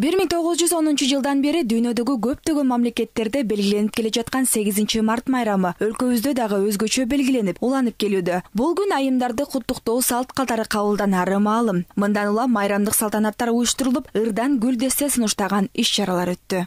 1910-жылдан бери дүйнөдөгү көптөгөн мамлекеттерде белгиленип келе жаткан 8 март майрамы өлкөбүздө дагы өзгөчө белгиленип, уланып келүүдө. Бул күн айымдарды куттуктоо салт катары кабылданары маалым. Мындан улам майрамдык салтанаттар уюштурулуп, ырдан гүл десте сунуштаган иш-чаралар өттү.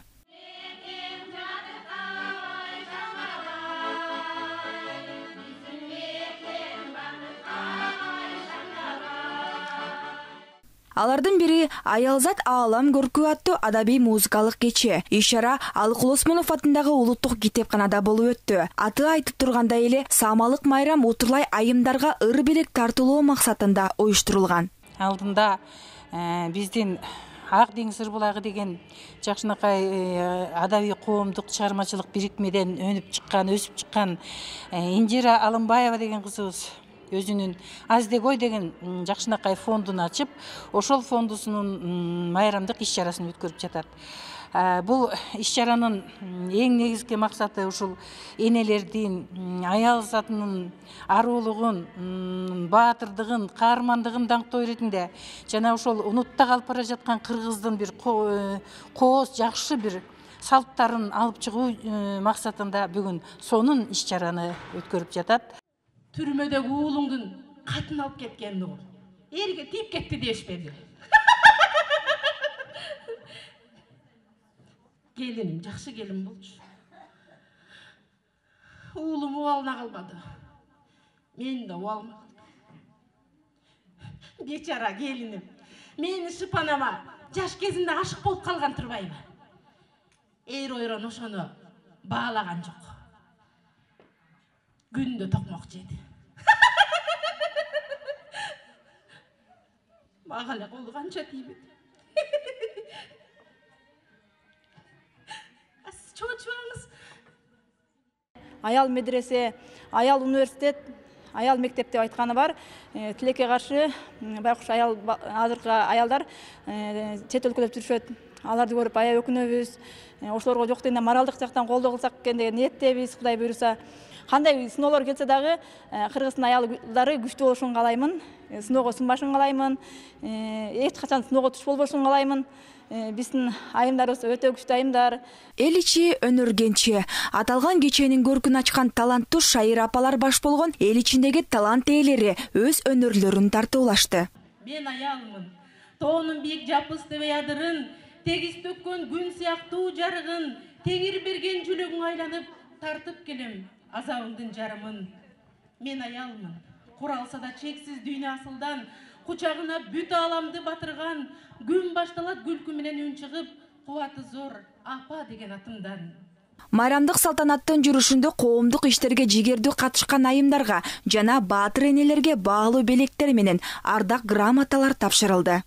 Алардын бири Аялзат Аалам көркү аттуу адабий музыкалык кече. Иш-чара Алык Осмонов атындагы улуттук китепканада болуп өттү. Аты айтып тургандай эле Самалык майрам утурлай айымдарга ыр белек тартуулоо максатында уюштурулган. Алдында биздин Ак деңиз ыр булагы деген жакшынакай адабий коомдук чыгармачылык бирикмеден өсүп чыккан Инжира Алымбаева деген кызыбыз өзүнүн Аздегой деген жакшынакай фондун ачып, ошол фондусунун майрамдык иш-чарасын өткөрүп жатат. Бул иш-чаранын эң негизги максаты ушул энелердин, аял затынын аруулугун, баатырдыгын, каармандыгын даңктоо иретинде жана ошол унутта калып бара жаткан кыргыздын бир кооз жакшы бир салттарын алып чыгуу максатында бүгүн сонун иш-чараны өткөрүп жатат. Түрмөдөгү уулуңдун катын алып кеткен угул. Эрге тийип кетти дешпеди. Келиним жакшы келин болчу. Уулум убалына калбады. Мен да убалыма калдым. Бечара келиним. Мени шыпанама жаш кезинде ашык болуп калган турбайбы? Эр ойрон ошону баалаган жок. Күндө токмок жеди. Мага эле колу канча тийбеди. Чочуңуз. Аял медресе, аял университет, аял мектеп деп айтканы бар. Тилекке каршы байкуш азыркы аялдар чет өлкөдө жүрүшөт. Аларды көрүп ая өкүнөбүз. Ошолорго жок дегенде моралдык жактан колдоо кылсак экен деген ниеттебиз, Кудай буйруса. Кандай сыноолор келсе дагы кыргыздын аялдары күчтүү болушун каалаймын. Сыноого сынбашын каалаймын. Эч качан сыноого туш болбошун каалаймын. Биздин айымдарыбыз өтө күчтүү айымдар. Эл ичи өнөргенчи аталган кеченин көркүн ачкан таланттуу шайыр апалар баш болгон эл ичиндеги талант ээлери өз өнөрлөрүн тартуулашты. Мен аялмын. Тоонун бийик жапыстыбай адырын, тегиз төккөн күн сыяктуу жарыгын, теңир берген жүлөгүң айланып тартып келем азабыңдын жарымын. Мен аялмын. Куралса да чексиз дүйнө асылдан, кучагына бүт ааламды батырган, күн башталат күлкү менен үн чыгып, кубаты зор апа деген атымдан. Майрамдык салтанаттын жүрүшүндө коомдук иштерге жигердүү катышкан айымдарга жана баатыр энелерге баалуу белектер менен ардак грамоталар тапшырылды.